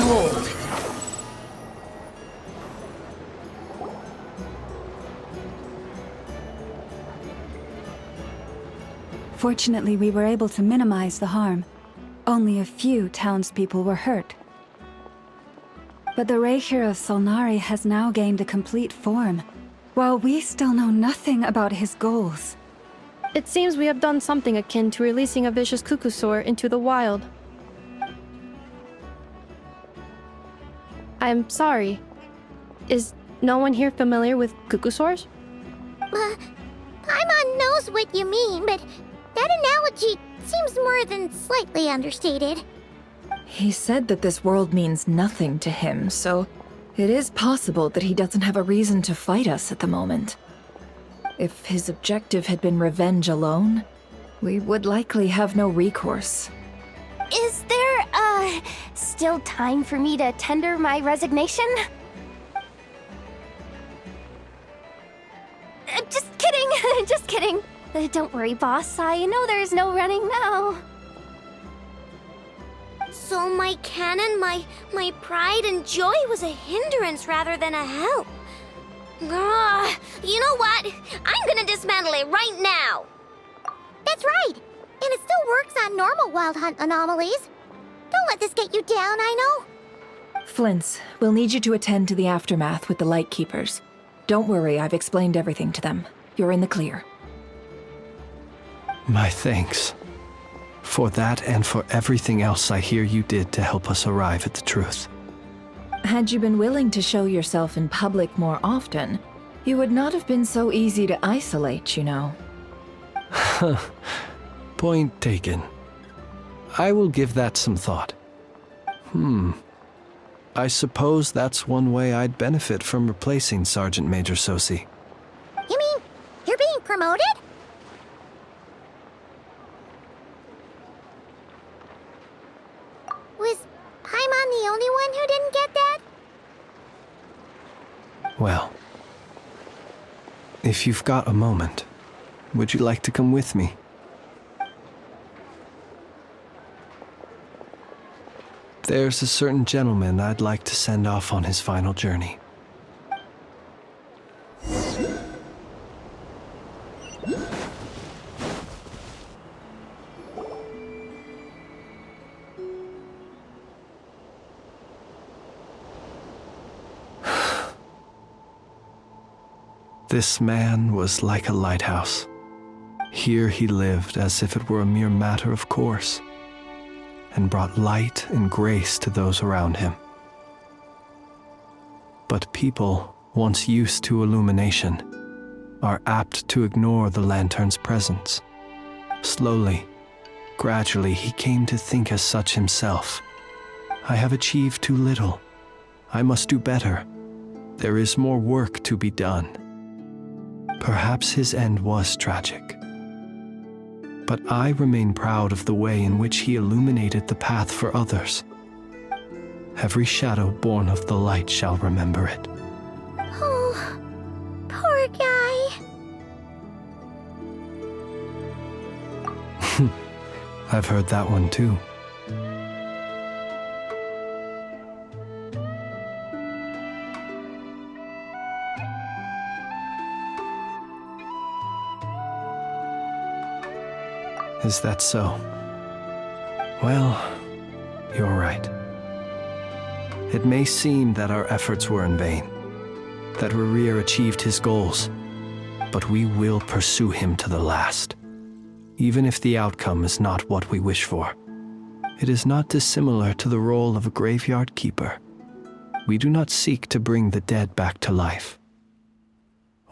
cold. Fortunately, we were able to minimize the harm. Only a few townspeople were hurt. But the Raker of Solnari has now gained a complete form, while we still know nothing about his goals. It seems we have done something akin to releasing a vicious Kukusaur into the wild. I'm sorry. Is no one here familiar with Kukusaurs? Paimon knows what you mean, but that analogy seems more than slightly understated. He said that this world means nothing to him, so it is possible that he doesn't have a reason to fight us at the moment. If his objective had been revenge alone, we would likely have no recourse. Is there, still time for me to tender my resignation? Just kidding, just kidding. Don't worry, boss, I know there's no running now. So my canon, my pride and joy was a hindrance rather than a help. Ugh, you know what? I'm gonna dismantle it right now. That's right. And it still works on normal wild hunt anomalies. Don't let this get you down, I know. Flints, we'll need you to attend to the aftermath with the Lightkeepers. Don't worry, I've explained everything to them. You're in the clear. My thanks. For that and for everything else I hear you did to help us arrive at the truth. Had you been willing to show yourself in public more often, you would not have been so easy to isolate, you know. Point taken. I will give that some thought. I suppose that's one way I'd benefit from replacing Sergeant Major Sosi. You mean you're being promoted? Was Paimon the only one who didn't get that? Well, if you've got a moment, would you like to come with me? There's a certain gentleman I'd like to send off on his final journey. This man was like a lighthouse. Here he lived as if it were a mere matter of course, and brought light and grace to those around him. But people, once used to illumination, are apt to ignore the lantern's presence. Slowly, gradually, he came to think as such himself. I have achieved too little. I must do better. There is more work to be done. Perhaps his end was tragic. But I remain proud of the way in which he illuminated the path for others. Every shadow born of the light shall remember it. Oh, poor guy. I've heard that one too. Is that so? Well, you're right. It may seem that our efforts were in vain, that Rerir achieved his goals, but we will pursue him to the last, even if the outcome is not what we wish for. It is not dissimilar to the role of a graveyard keeper. We do not seek to bring the dead back to life,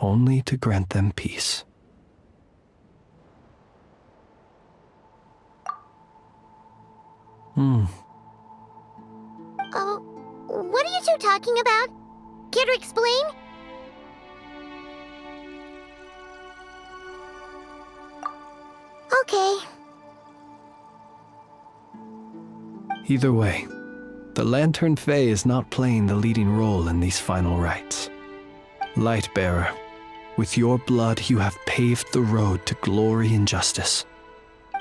only to grant them peace. Oh, what are you two talking about? Care to explain? Okay. Either way, the Lantern Fae is not playing the leading role in these final rites. Lightbearer, with your blood you have paved the road to glory and justice.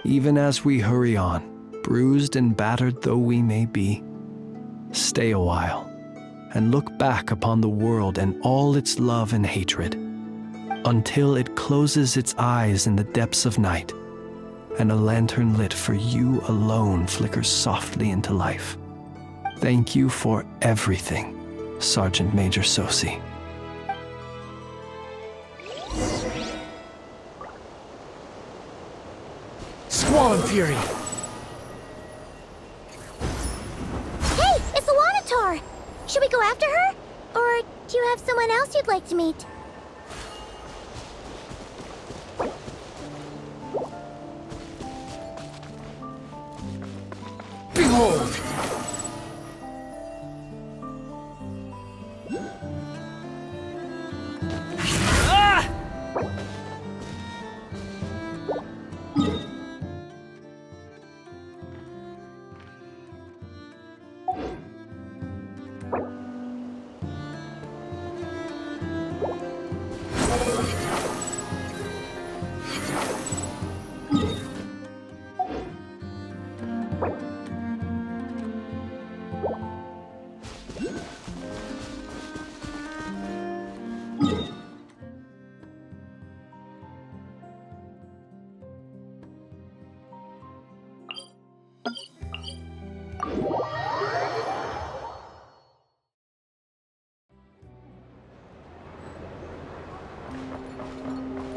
Even as we hurry on, bruised and battered though we may be, Stay a while, and look back upon the world and all its love and hatred, until it closes its eyes in the depths of night, and a lantern lit for you alone flickers softly into life. Thank you for everything, Sergeant Major Sosi. Squall and Fury! Hey, it's the Wanatar! Should we go after her? Or do you have someone else you'd like to meet? Behold!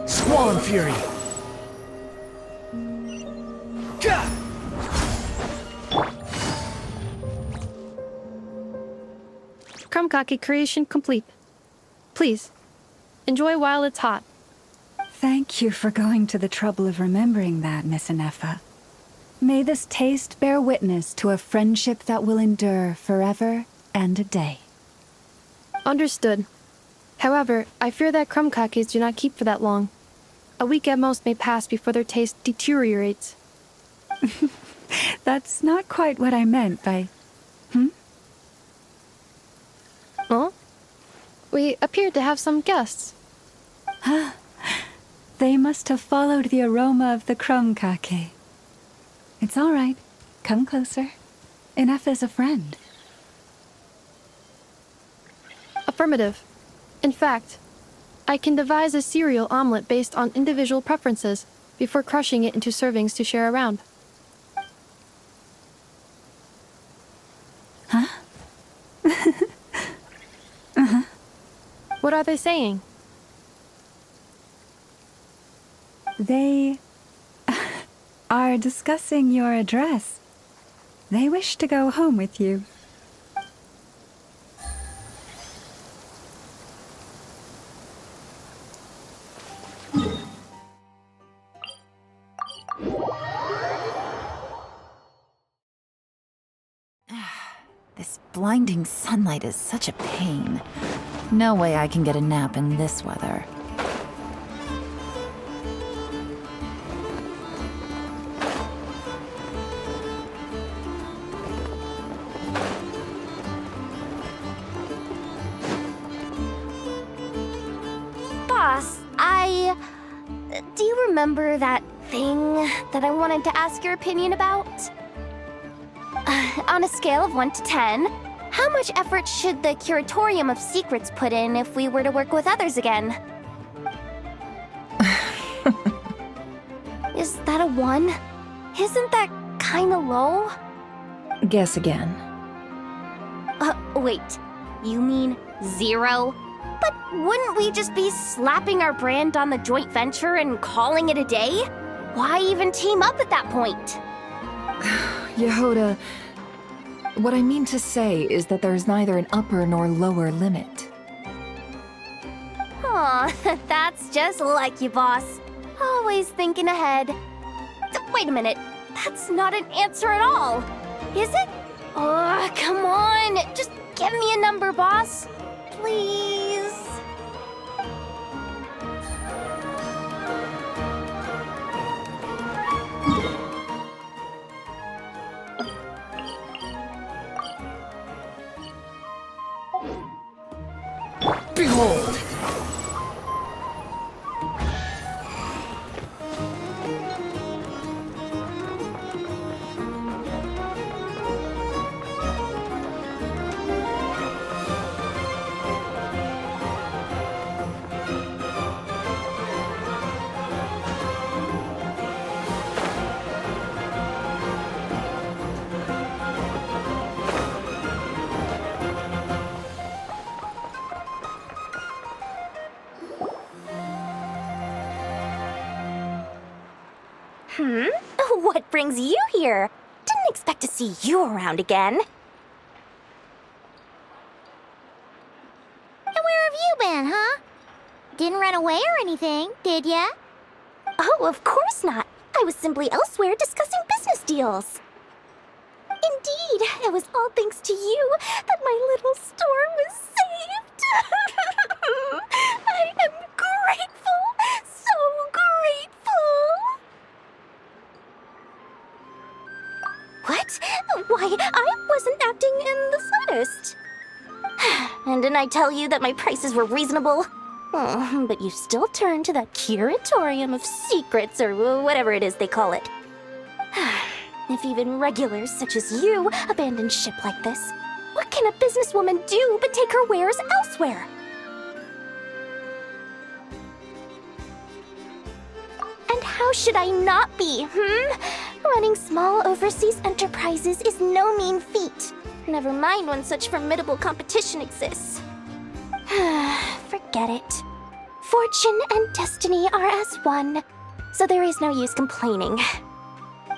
Squall and Fury! Gah! Krumkake creation complete. Please, enjoy while it's hot. Thank you for going to the trouble of remembering that, Miss Anefa. May this taste bear witness to a friendship that will endure forever and a day. Understood. However, I fear that krumkakes do not keep for that long. A week at most may pass before their taste deteriorates. That's not quite what I meant by... Huh? We appear to have some guests. They must have followed the aroma of the krumkake. It's all right. Come closer. Enough is a friend. Affirmative. In fact, I can devise a cereal omelet based on individual preferences before crushing it into servings to share around. Huh? What are they saying? They are discussing your address. They wish to go home with you. This blinding sunlight is such a pain. No way I can get a nap in this weather. Boss, do you remember that thing that I wanted to ask your opinion about? On a scale of 1 to 10, how much effort should the Curatorium of Secrets put in if we were to work with others again? Is that a 1? Isn't that kinda low? Guess again. Wait, you mean 0? But wouldn't we just be slapping our brand on the joint venture and calling it a day? Why even team up at that point? Yehoda, what I mean to say is that there's neither an upper nor lower limit. Aw, that's just like you, boss. Always thinking ahead. Wait a minute, that's not an answer at all. Is it? Oh, come on, just give me a number, boss. Please. Behold! What brings you here? Didn't expect to see you around again. And where have you been, huh? Didn't run away or anything, did ya? Oh, of course not. I was simply elsewhere discussing business deals. Indeed, it was all thanks to you that my little store was saved. I am grateful, so grateful. What? Why, I wasn't acting in the slightest. And didn't I tell you that my prices were reasonable? Oh, but you still turn to that curatorium of secrets, or whatever it is they call it. If even regulars such as you abandon ship like this, what can a businesswoman do but take her wares elsewhere? And how should I not be, Running small overseas enterprises is no mean feat. Never mind when such formidable competition exists. Forget it. Fortune and destiny are as one, so there is no use complaining.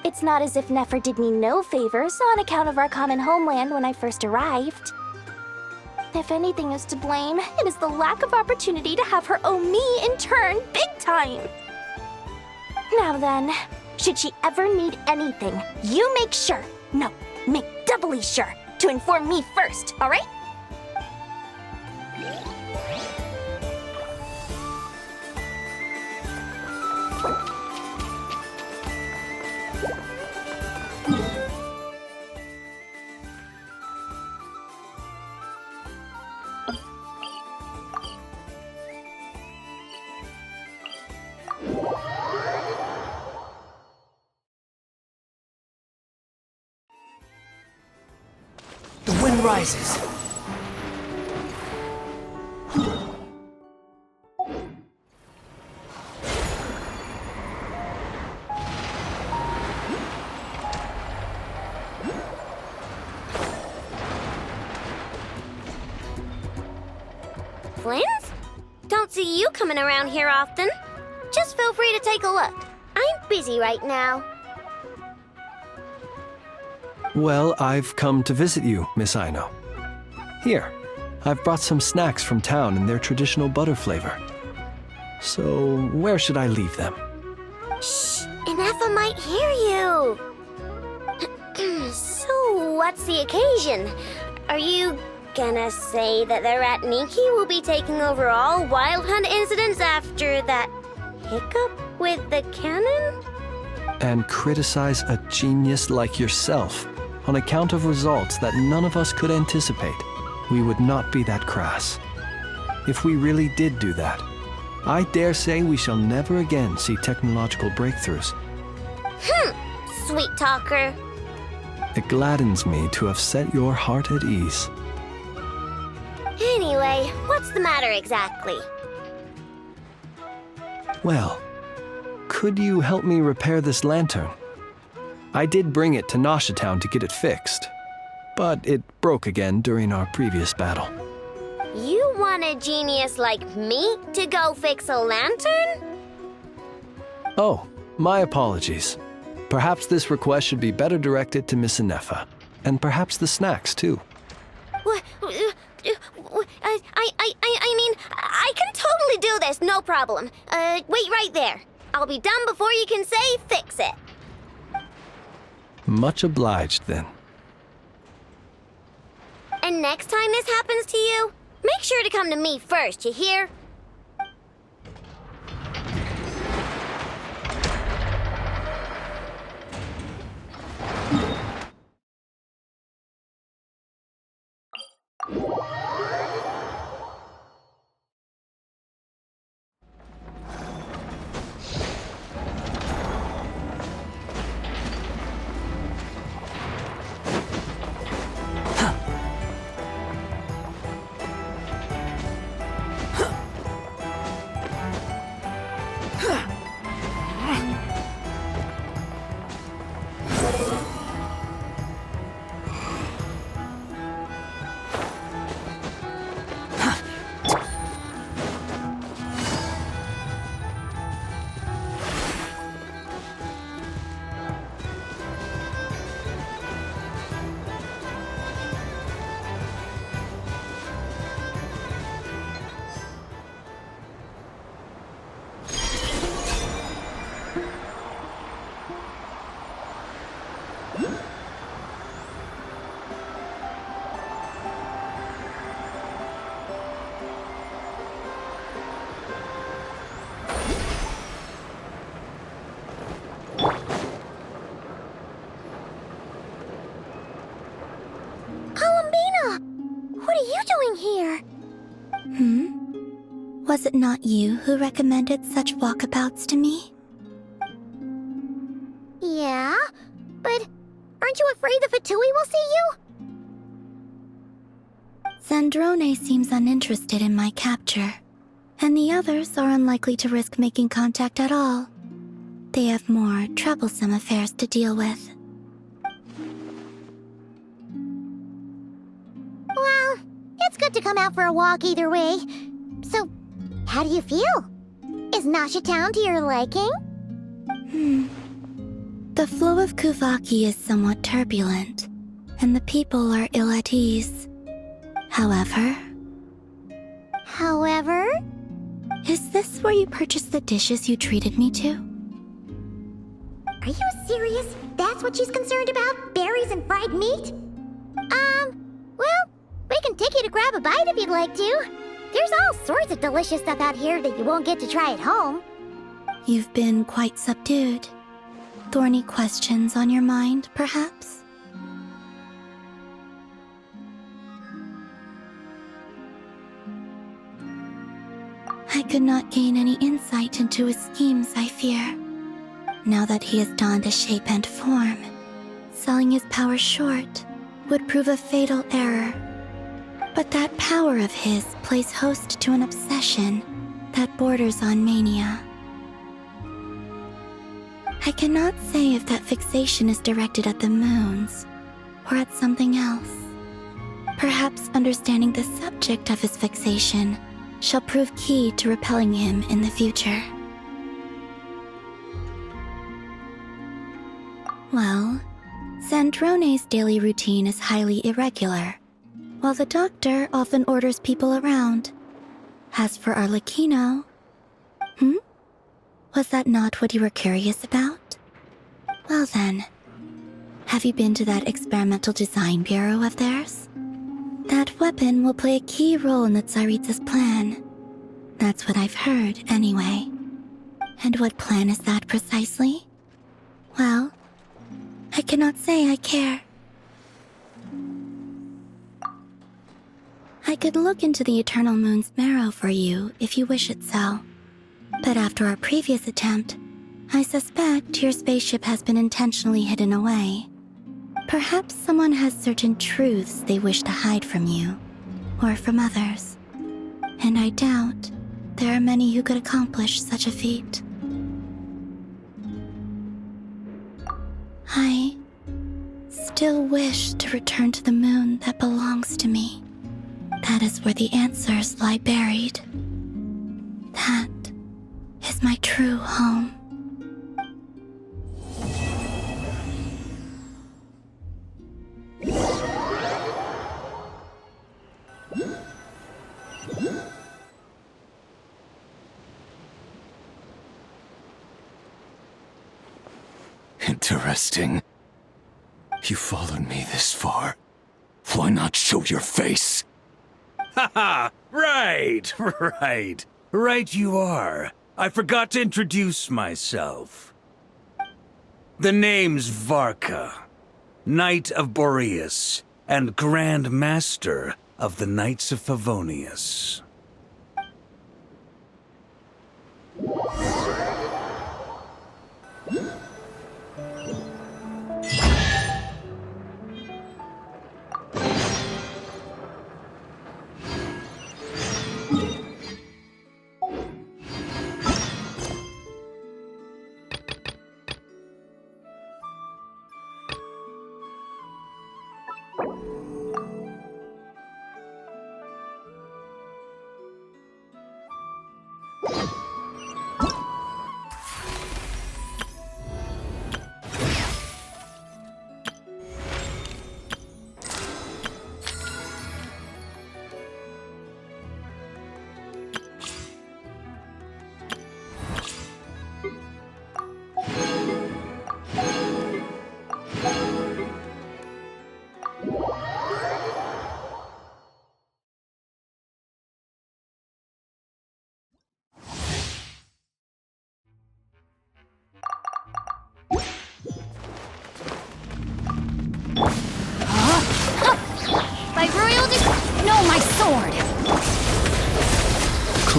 It's not as if Nefer did me no favors on account of our common homeland when I first arrived. If anything is to blame, it is the lack of opportunity to have her owe me in turn big time. Now then, should she ever need anything, you make sure, no, make doubly sure, to inform me first, all right? The wind rises. Flins? Don't see you coming around here often. Just feel free to take a look. I'm busy right now. Well, I've come to visit you, Miss Aino. Here, I've brought some snacks from town in their traditional butter flavor. So, where should I leave them? Shh, Inefa might hear you. So, what's the occasion? Are you gonna say that the Rat Niki will be taking over all Wild Hunt incidents after that hiccup with the cannon? And criticize a genius like yourself on account of results that none of us could anticipate. We would not be that crass. If we really did do that, I dare say we shall never again see technological breakthroughs. Sweet talker. It gladdens me to have set your heart at ease. Anyway, what's the matter exactly? Well, could you help me repair this lantern? I did bring it to Nasha Town to get it fixed, but it broke again during our previous battle. You want a genius like me to go fix a lantern? Oh, my apologies. Perhaps this request should be better directed to Miss Inefa, and perhaps the snacks too. I mean, I can totally do this, no problem. Wait right there. I'll be done before you can say fix it. Much obliged then. And next time this happens to you, make sure to come to me first, you hear? Was it not you who recommended such walkabouts to me? Yeah, but aren't you afraid the Fatui will see you? Zandrone seems uninterested in my capture, and the others are unlikely to risk making contact at all. They have more troublesome affairs to deal with. Well, it's good to come out for a walk either way. So, how do you feel? Is Nasha Town to your liking? The flow of Kuvaki is somewhat turbulent, and the people are ill at ease. However? Is this where you purchased the dishes you treated me to? Are you serious? That's what she's concerned about? Berries and fried meat? Well, we can take you to grab a bite if you'd like to. There's all sorts of delicious stuff out here that you won't get to try at home. You've been quite subdued. Thorny questions on your mind, perhaps? I could not gain any insight into his schemes, I fear. Now that he has donned a shape and form, selling his power short would prove a fatal error. But that power of his plays host to an obsession that borders on mania. I cannot say if that fixation is directed at the moons or at something else. Perhaps understanding the subject of his fixation shall prove key to repelling him in the future. Well, Zandrone's daily routine is highly irregular, while the doctor often orders people around. As for Arlecchino... Was that not what you were curious about? Well then, have you been to that experimental design bureau of theirs? That weapon will play a key role in the Tsaritsa's plan. That's what I've heard, anyway. And what plan is that precisely? Well, I cannot say I care. I could look into the Eternal Moon's marrow for you if you wish it so. But after our previous attempt, I suspect your spaceship has been intentionally hidden away. Perhaps someone has certain truths they wish to hide from you, or from others. And I doubt there are many who could accomplish such a feat. I still wish to return to the moon that belongs to me. That is where the answers lie buried. That is my true home. Interesting. You followed me this far. Why not show your face? Haha! Right! Right you are. I forgot to introduce myself. The name's Varka, Knight of Boreas, and Grand Master of the Knights of Favonius.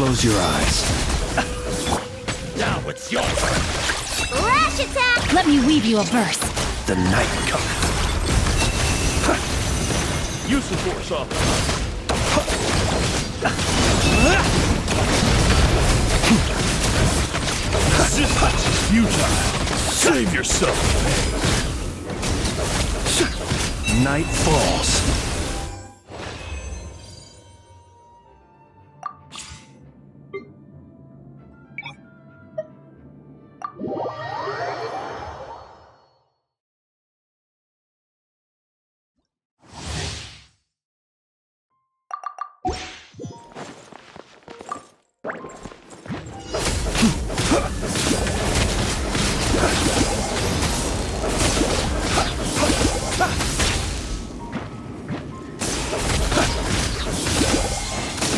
Close your eyes. Now it's your turn. Rash attack! Let me weave you a verse. The night cometh. Use the force off. Resistance is futile. Save yourself. Night falls.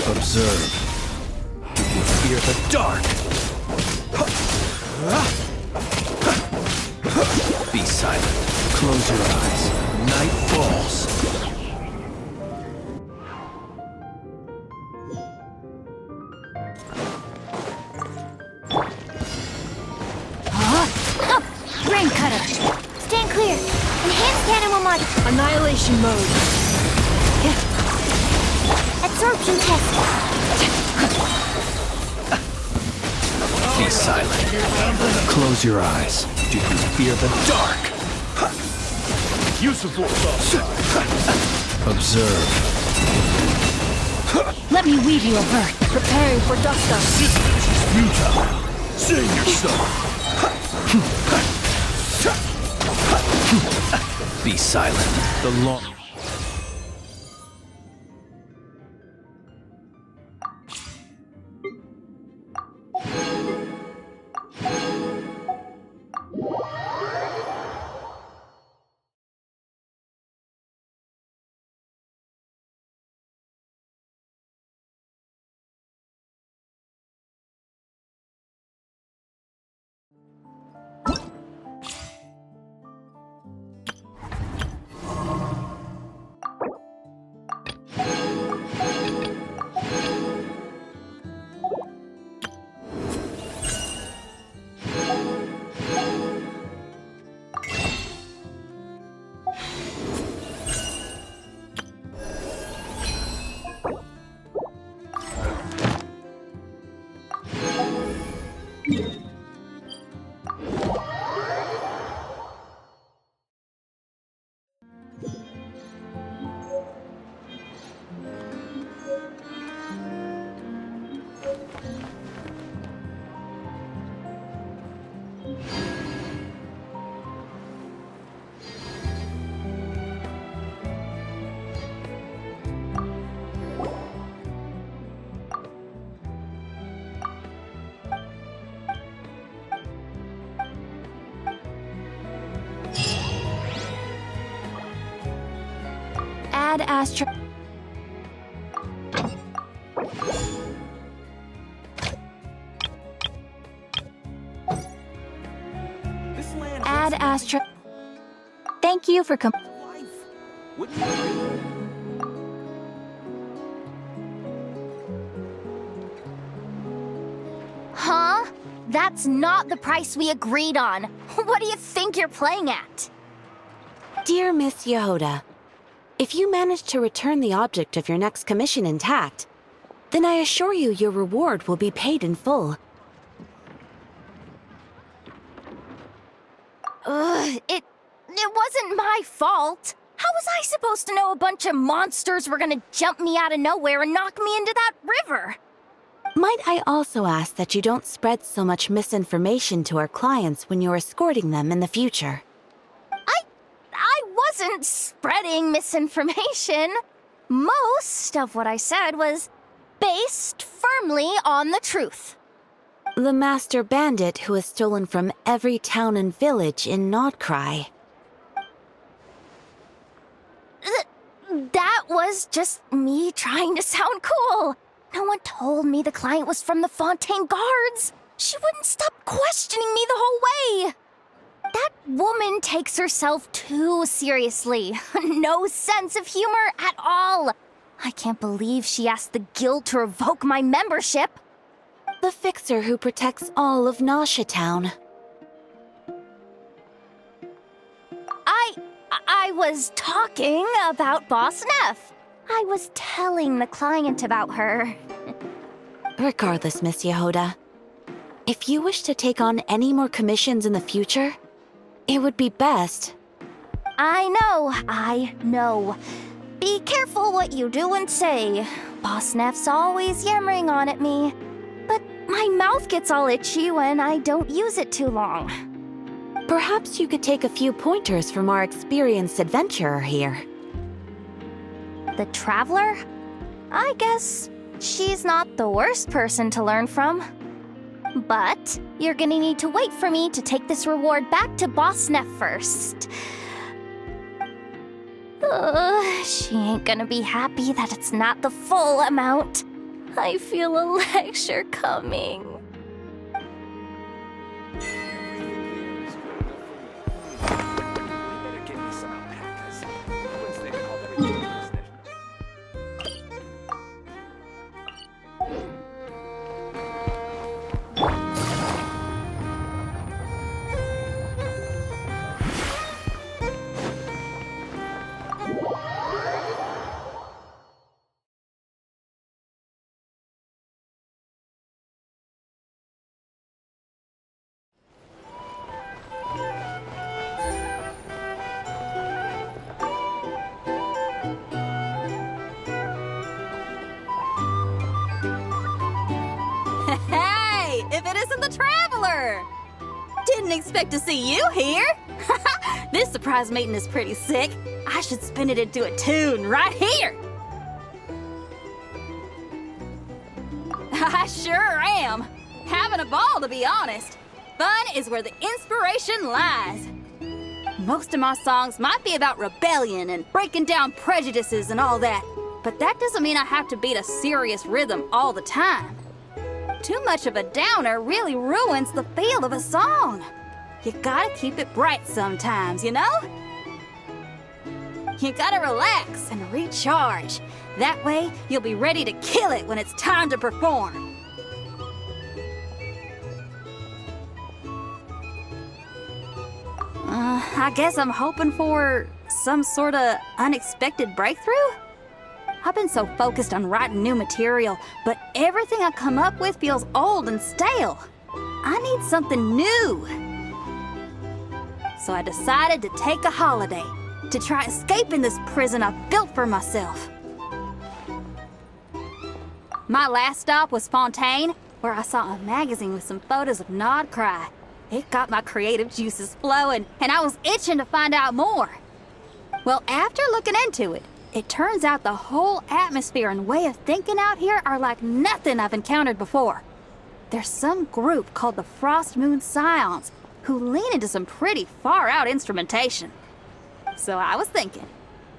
Observe. Do you fear the dark? Be silent. Close your eyes. Night falls. Brain cutter! Stand clear! Enhanced cannon will mod... Annihilation mode. Absorption test! Be silent. Close your eyes. Do you fear the dark? Use the force off. Observe. Let me weave you a verse. Preparing for dust up. Resistance is futile. Save yourself. Be silent. The long... Add astro... Add astro... Thank you for Huh? That's not the price we agreed on. What do you think you're playing at? Dear Miss Yehoda, if you manage to return the object of your next commission intact, then I assure you your reward will be paid in full. It wasn't my fault. How was I supposed to know a bunch of monsters were gonna jump me out of nowhere and knock me into that river? Might I also ask that you don't spread so much misinformation to our clients when you're escorting them in the future? I wasn't spreading misinformation. Most of what I said was based firmly on the truth. The master bandit who has stolen from every town and village in Nod-Krai. That was just me trying to sound cool. No one told me the client was from the Fontaine Guards. She wouldn't stop questioning me the whole way. That woman takes herself too seriously. No sense of humor at all. I can't believe she asked the guild to revoke my membership. The fixer who protects all of Nasha Town. I was talking about Boss Neff. I was telling the client about her. Regardless, Miss Yehoda, if you wish to take on any more commissions in the future, it would be best. I know. Be careful what you do and say. Boss Neff's always yammering on at me. But my mouth gets all itchy when I don't use it too long. Perhaps you could take a few pointers from our experienced adventurer here. The Traveler? I guess she's not the worst person to learn from. But you're gonna need to wait for me to take this reward back to Boss Neff first. She ain't gonna be happy that it's not the full amount. I feel a lecture coming. Hey, if it isn't the Traveler! Didn't expect to see you here. This surprise meeting is pretty sick. I should spin it into a tune right here. I sure am. Having a ball, to be honest. Fun is where the inspiration lies. Most of my songs might be about rebellion and breaking down prejudices and all that, but that doesn't mean I have to beat a serious rhythm all the time. Too much of a downer really ruins the feel of a song. You gotta keep it bright sometimes, you know? You gotta relax and recharge. That way, you'll be ready to kill it when it's time to perform. I guess I'm hoping for some sort of unexpected breakthrough? I've been so focused on writing new material, but everything I come up with feels old and stale. I need something new. So I decided to take a holiday, to try escaping this prison I've built for myself. My last stop was Fontaine, where I saw a magazine with some photos of Nod-Krai. It got my creative juices flowing, and I was itching to find out more. Well, after looking into it, it turns out the whole atmosphere and way of thinking out here are like nothing I've encountered before. There's some group called the Frost Moon Scions who lean into some pretty far-out instrumentation. So I was thinking,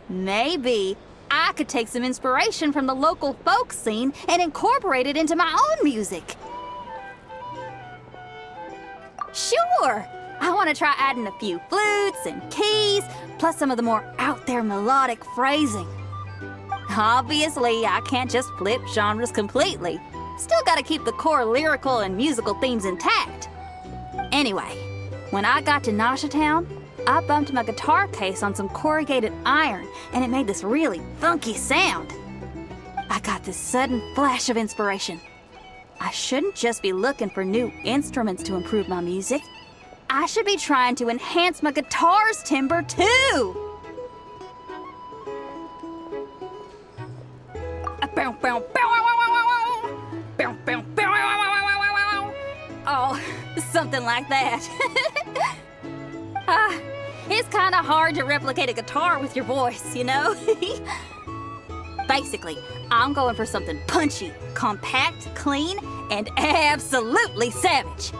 maybe I could take some inspiration from the local folk scene and incorporate it into my own music. Sure! I want to try adding a few flutes and keys, plus some of the more out-there melodic phrasing. Obviously, I can't just flip genres completely. Still gotta keep the core lyrical and musical themes intact. Anyway, when I got to Nasha Town, I bumped my guitar case on some corrugated iron, and it made this really funky sound. I got this sudden flash of inspiration. I shouldn't just be looking for new instruments to improve my music. I should be trying to enhance my guitar's timbre, too! Oh, something like that. It's kind of hard to replicate a guitar with your voice, you know? Basically, I'm going for something punchy, compact, clean, and absolutely savage.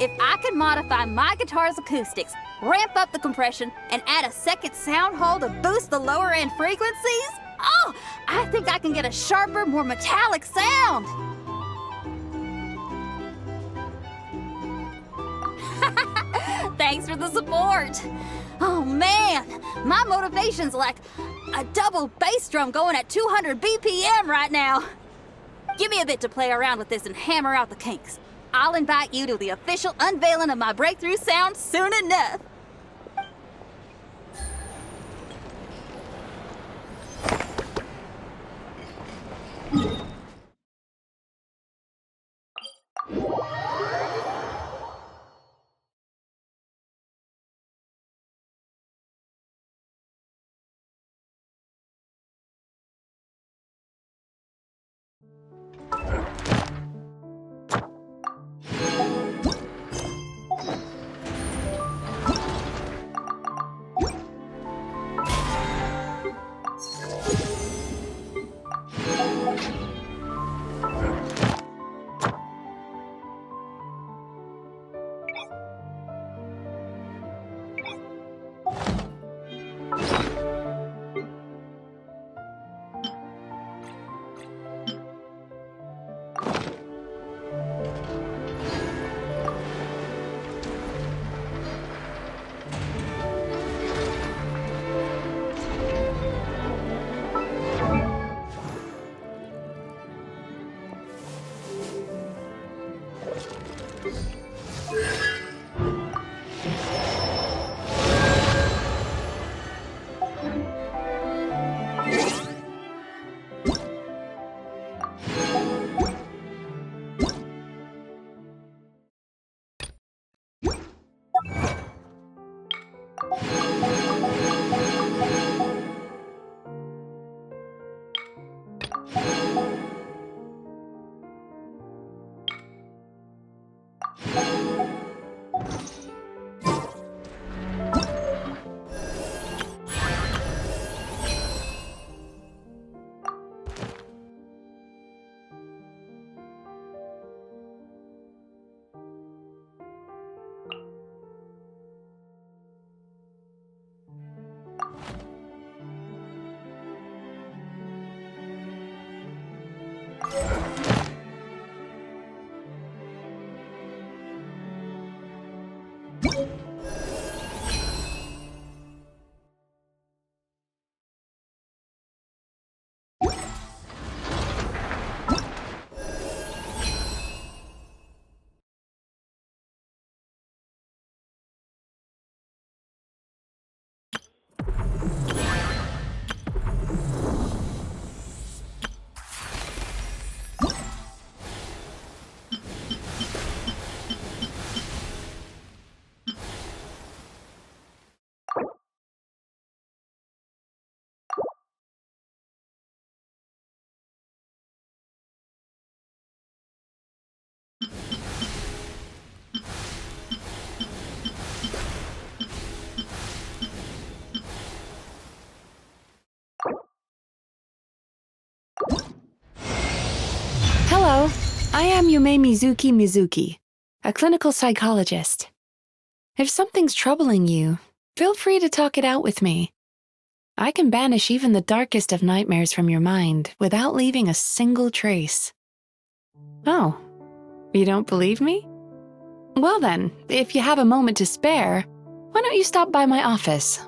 If I could modify my guitar's acoustics, ramp up the compression, and add a second sound hole to boost the lower end frequencies, oh, I think I can get a sharper, more metallic sound. Thanks for the support. Oh man, my motivation's like a double bass drum going at 200 BPM right now. Give me a bit to play around with this and hammer out the kinks. I'll invite you to the official unveiling of my breakthrough sound soon enough. Hello, I am Yume Mizuki, a clinical psychologist. If something's troubling you, feel free to talk it out with me. I can banish even the darkest of nightmares from your mind without leaving a single trace. Oh, you don't believe me? Well then, if you have a moment to spare, why don't you stop by my office?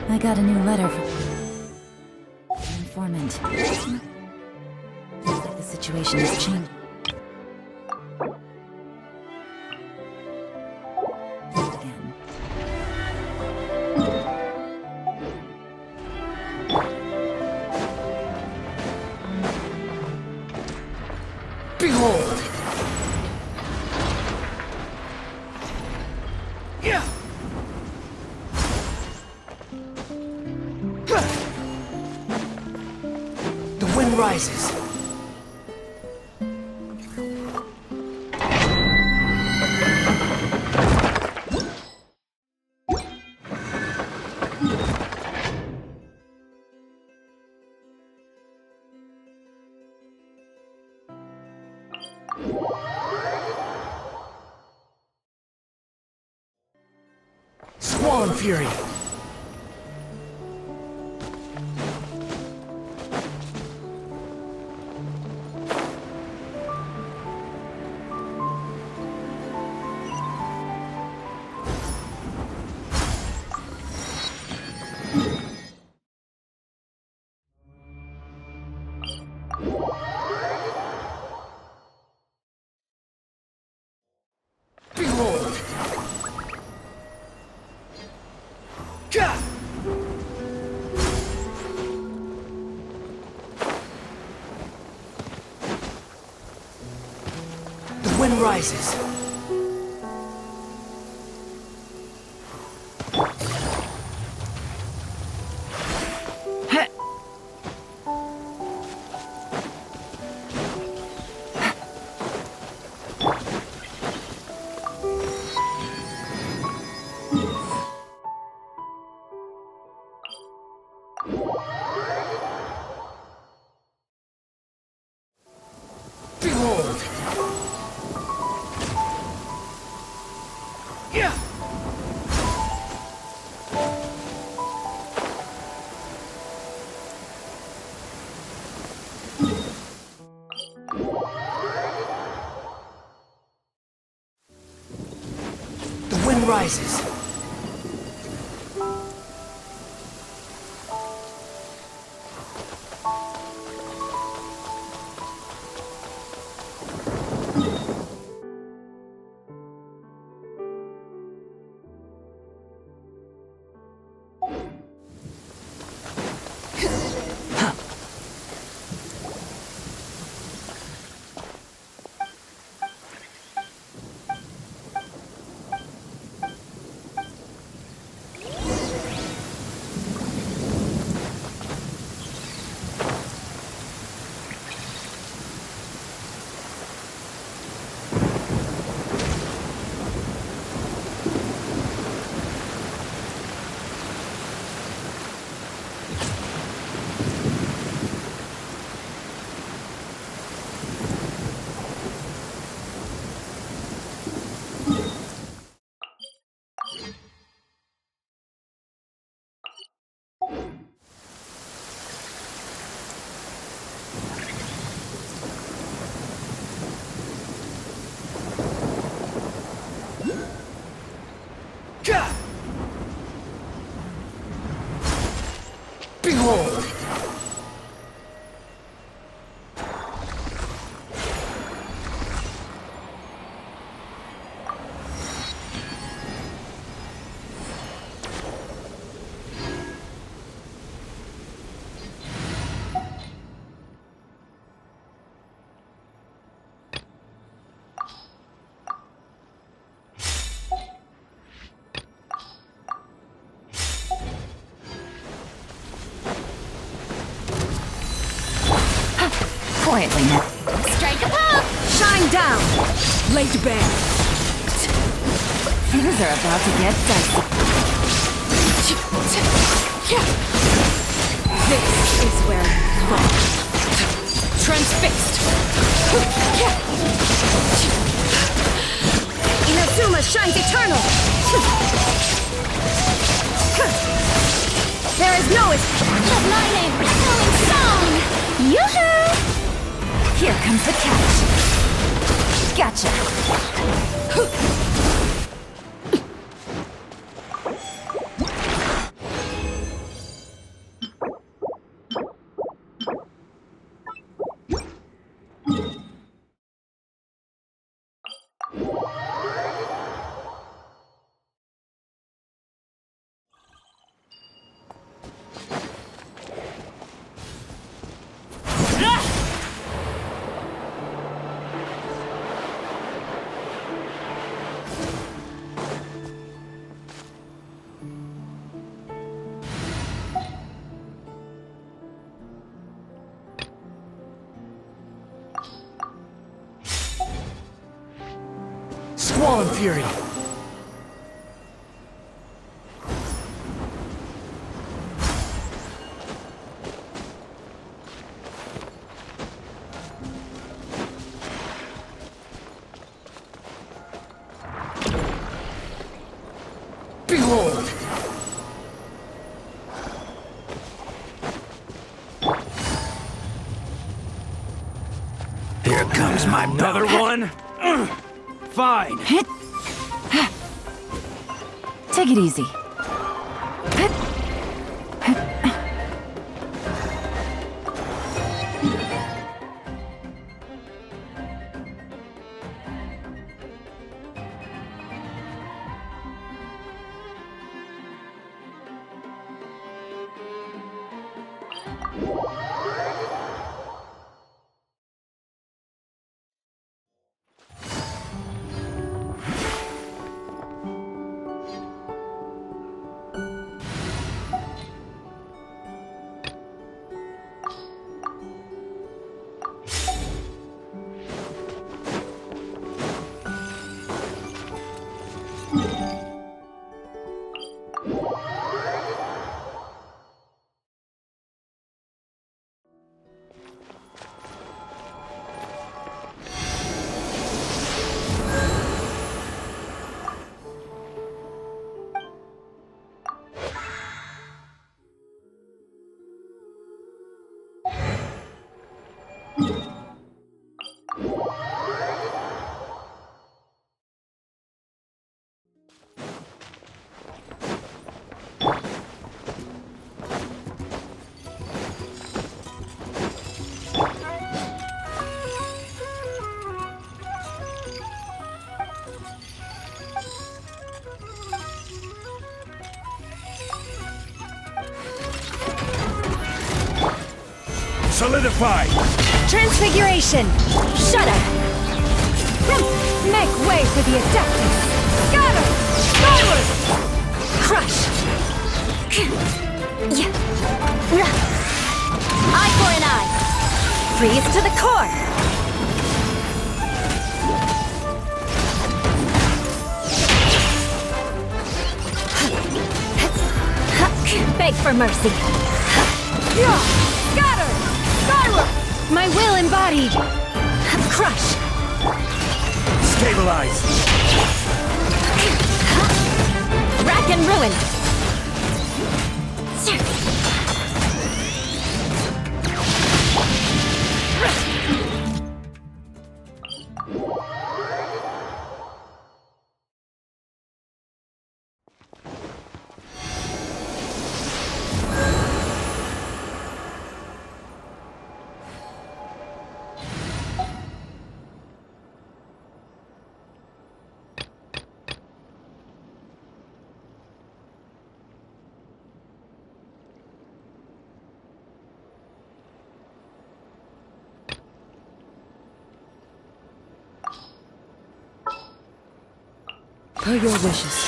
I got a new letter from an informant. Looks like the situation has changed. Again. Behold! Yeah! The wind rises. Swan Fury! Behold! Gah! The wind rises. Behold! Yeah! The wind rises. Gah! Behold! Quietly now. Strike a pop! Shine down! Laid bare! Things are about to get dicey. This is where you fall. Inazuma shines eternal! There is no escape! Let my name echo in song! Yoo-hoo! Here comes the catch. Gotcha. Squall and Fury! Behold! Here comes my Another one? Fine. Take it easy. Solidify! Transfiguration! Shudder! Make way for the Adeptus! Scatter! Silence! Crush! Eye for an eye! Freeze to the core! Beg for mercy! Scatter! Skylar! My will embodied! Crush! Stabilize! Rack and ruin! Per your wishes.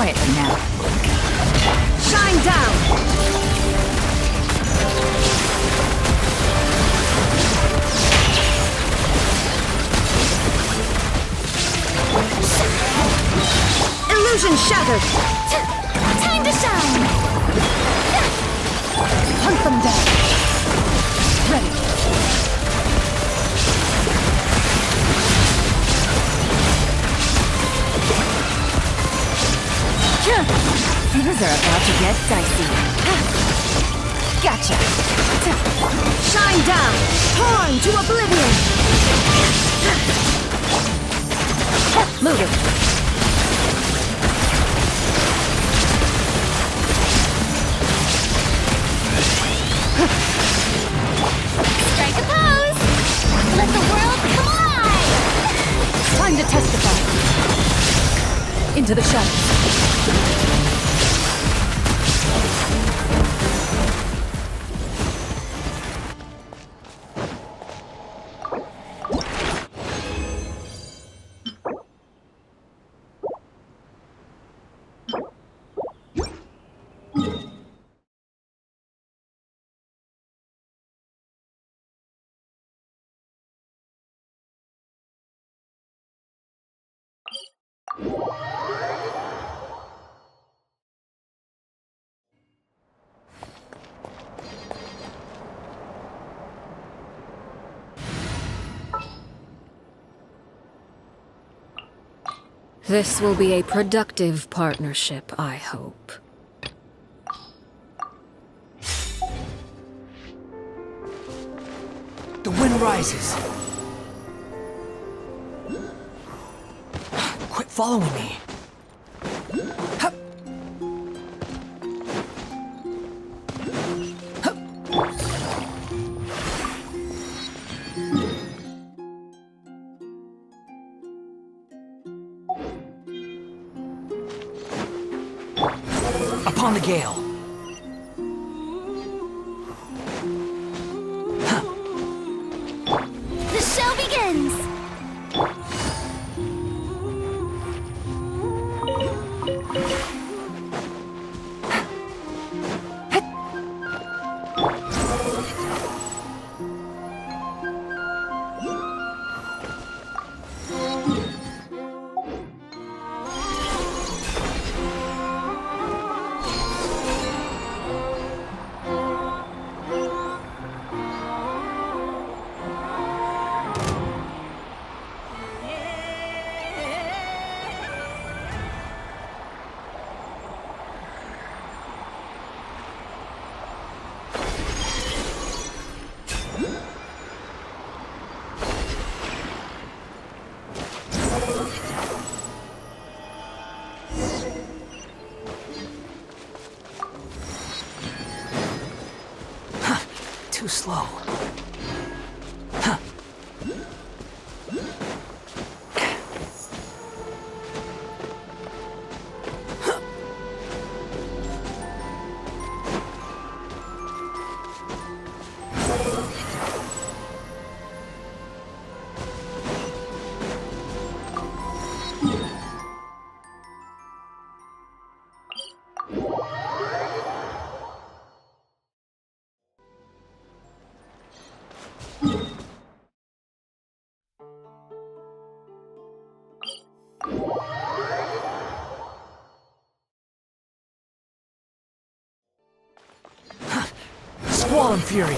quietly now. Shine down! Illusion shattered! Time to shine! Hunt them down! Ready! Things are about to get dicey. Gotcha! Shine down! Torn to oblivion! Moving! Strike a pose! Let the world come alive! Time to testify! Into the shadows! This will be a productive partnership, I hope. The wind rises. Quit following me. Hup. Hup. Upon the gale. The show begins! Too slow. Squall and fury.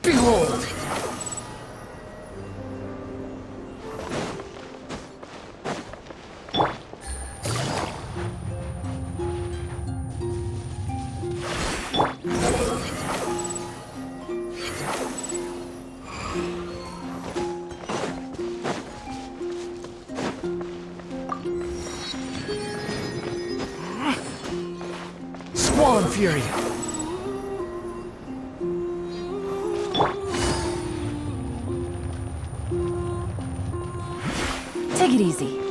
Behold! Squall and fury. it easy.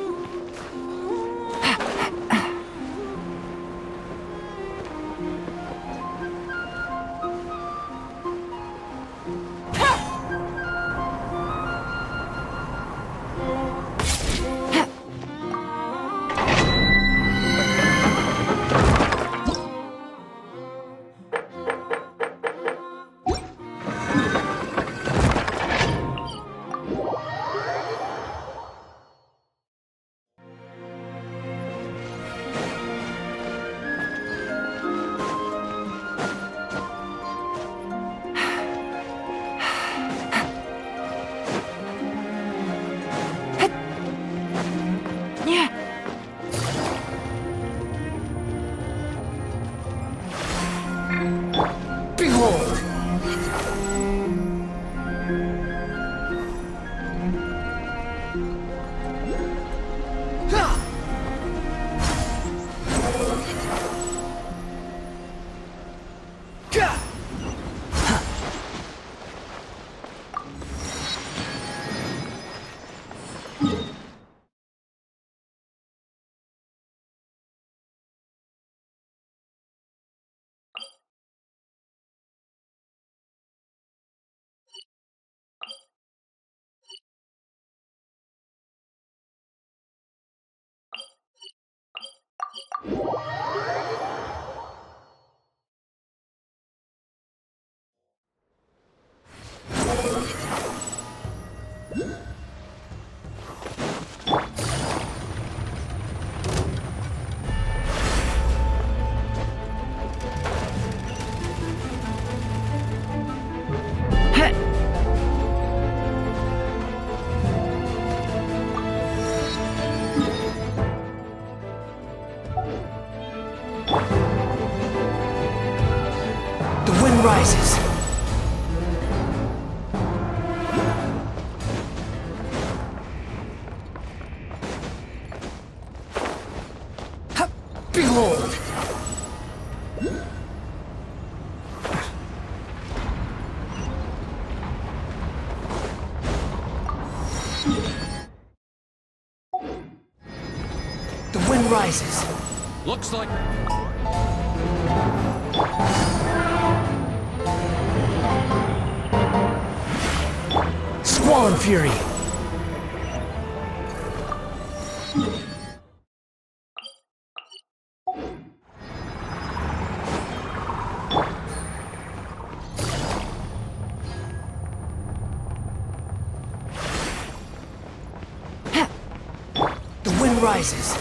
Behold! The wind rises. Hup! Behold! The wind rises. Looks like... Squall Fury! The wind rises.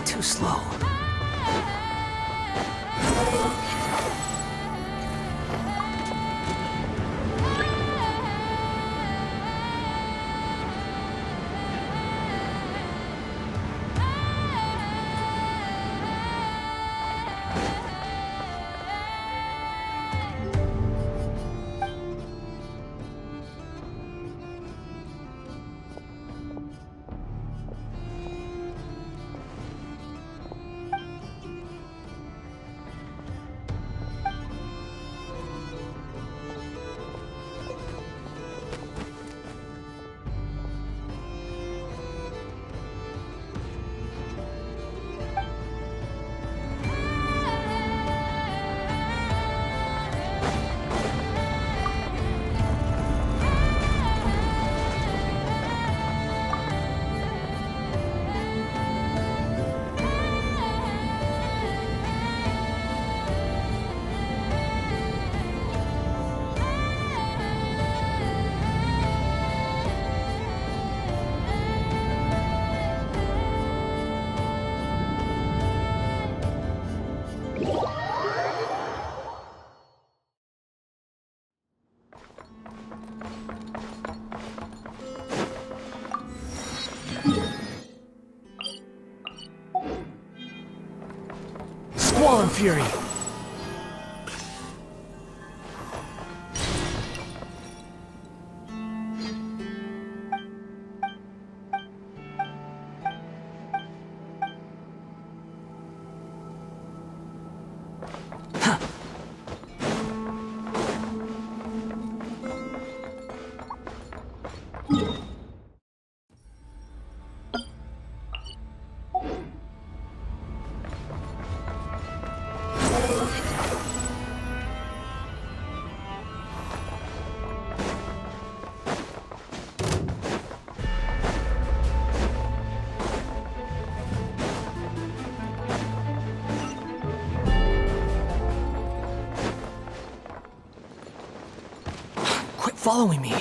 Too slow. Squall Fury! Following me.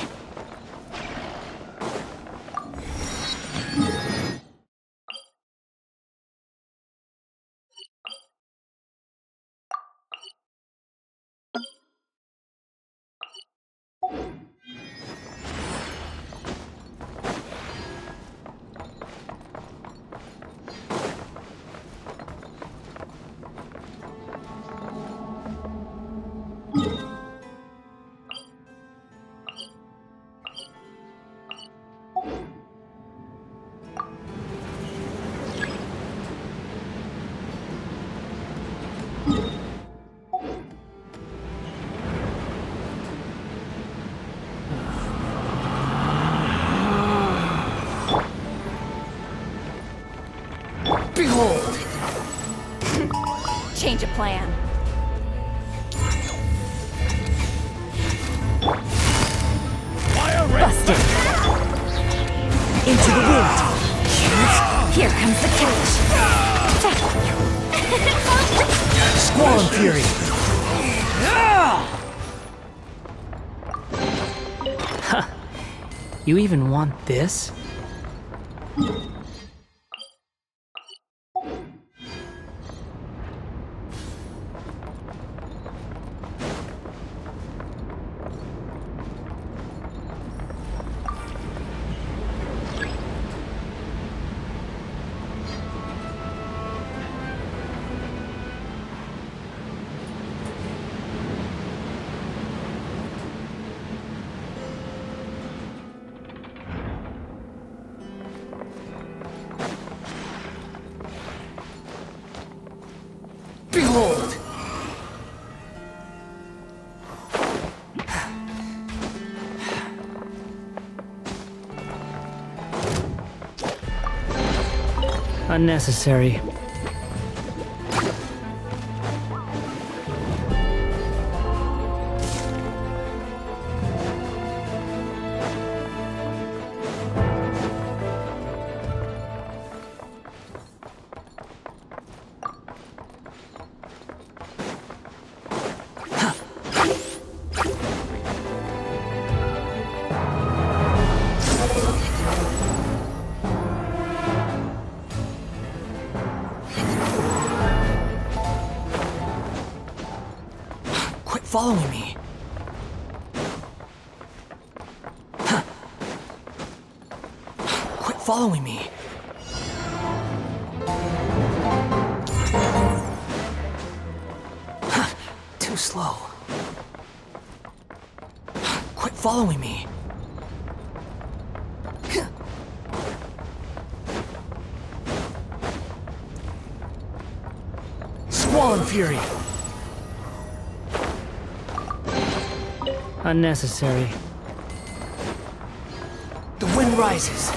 Behold! Change of plan. Busted! Into the wind! Here comes the catch! Squall Fury! Huh. You even want this? Behold! Unnecessary. Following me. Quit following me. Too slow. Quit following me. Squall Fury. Unnecessary. The wind rises.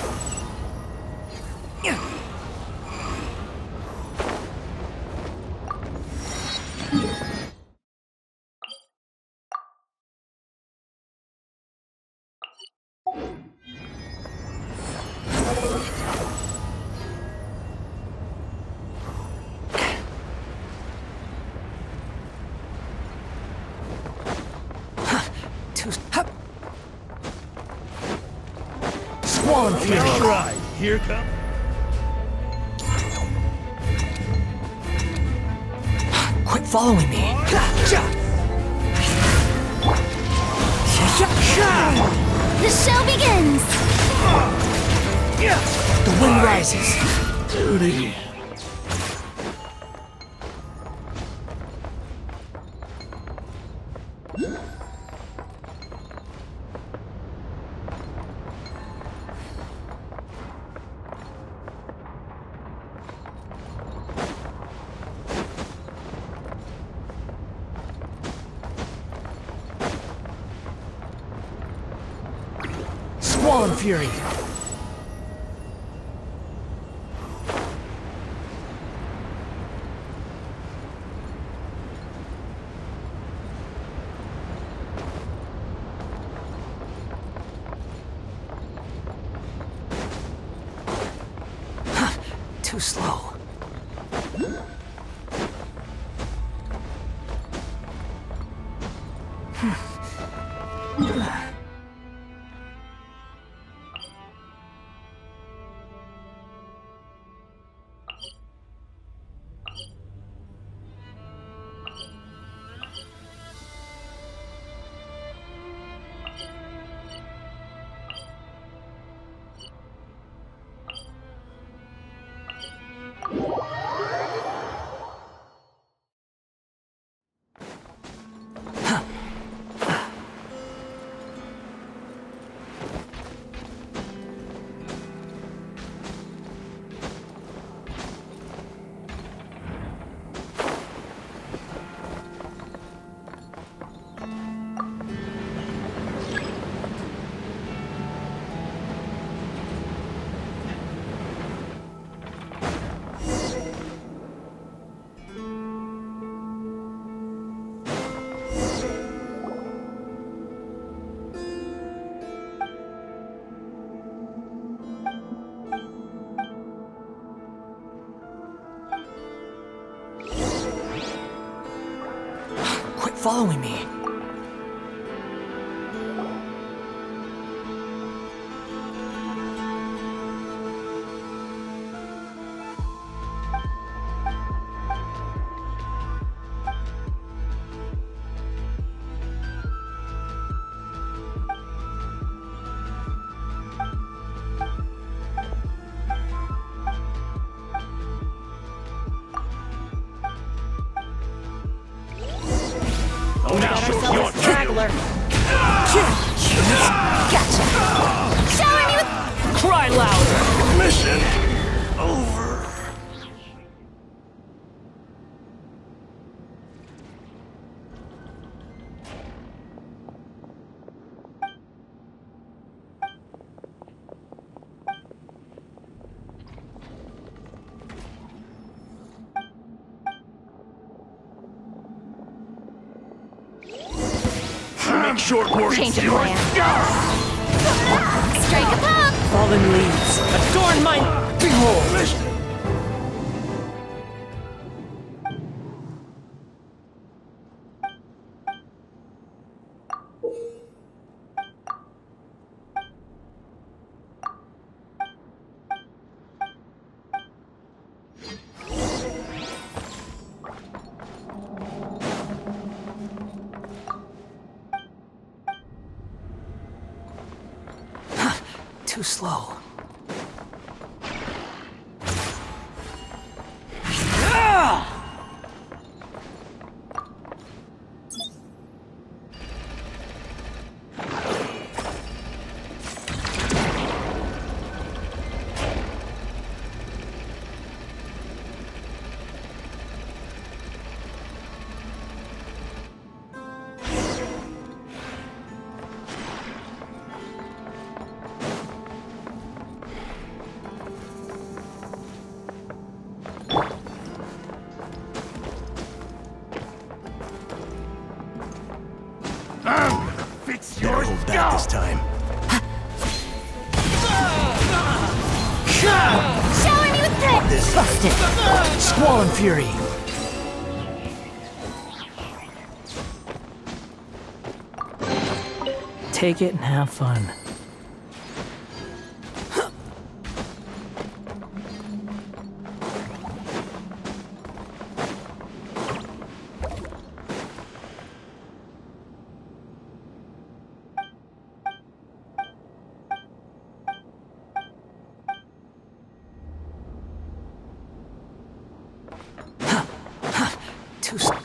Squall Fury. All right, here comes. Quit following me. The show begins! The wind rises. Duty. Squall and Fury! Too slow. Quit following me. Straggler. Gotcha. Shower me with... Cry louder! Mission over. Make short work. Change of plan. Strike a pop. Fallen leaves, adorn my... Behold! Too slow. Fix your hold back this time. Shower me with pit. This busted. Squall and Fury. Take it and have fun. Too slow.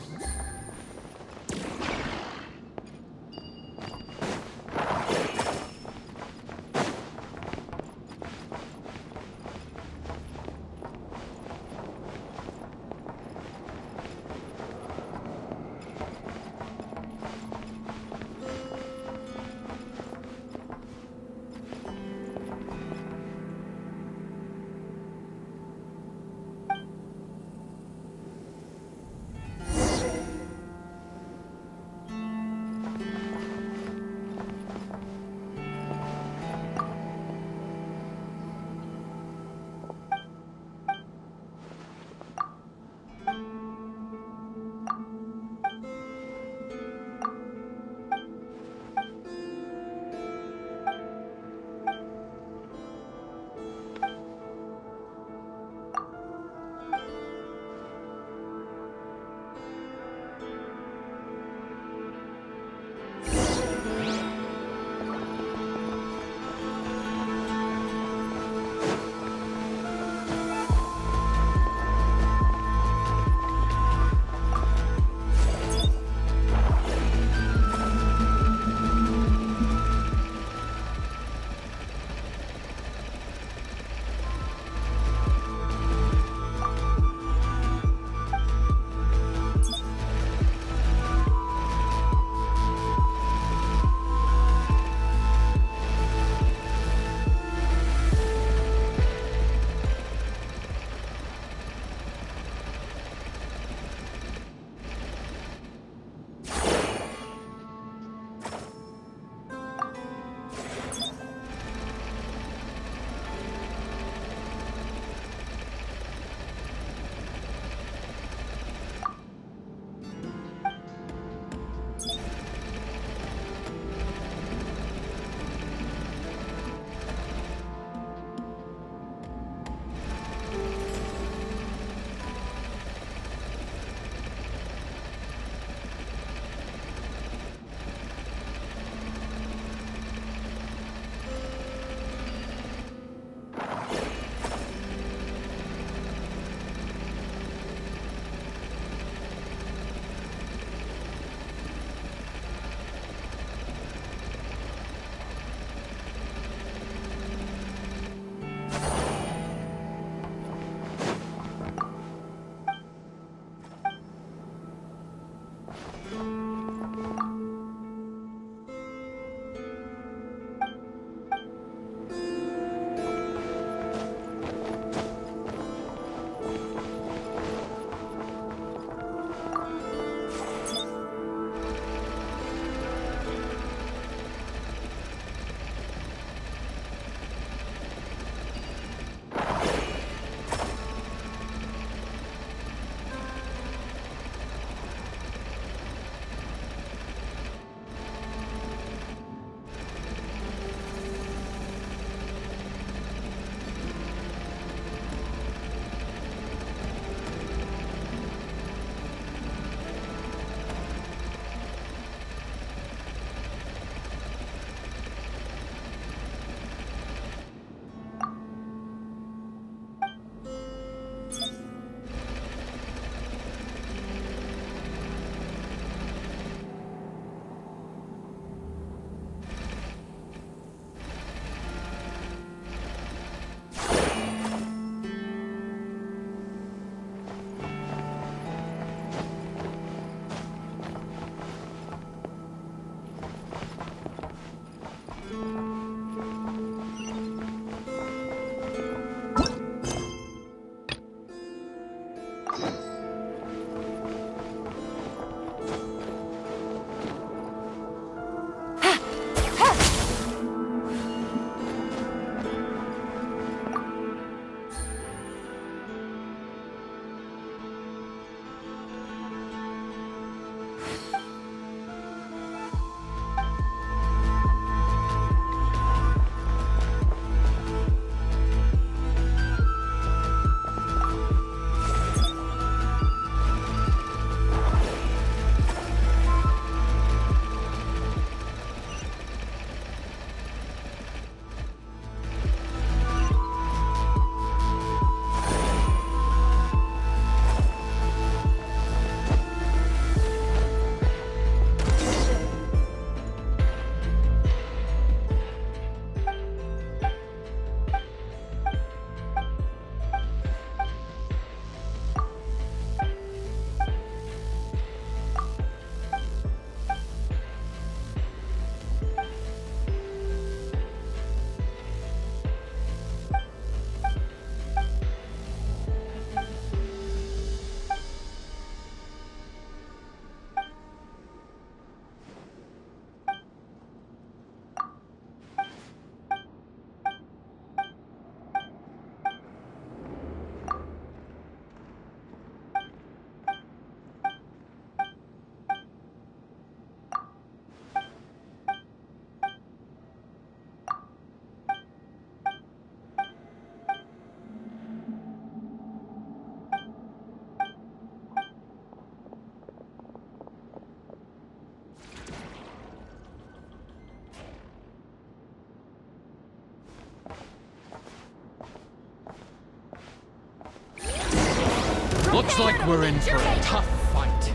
Looks like we're in for a tough fight.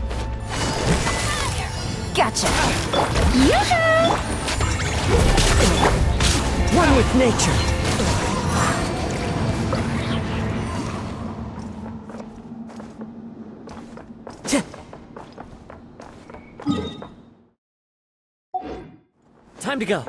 Gotcha. One with nature. Time to go.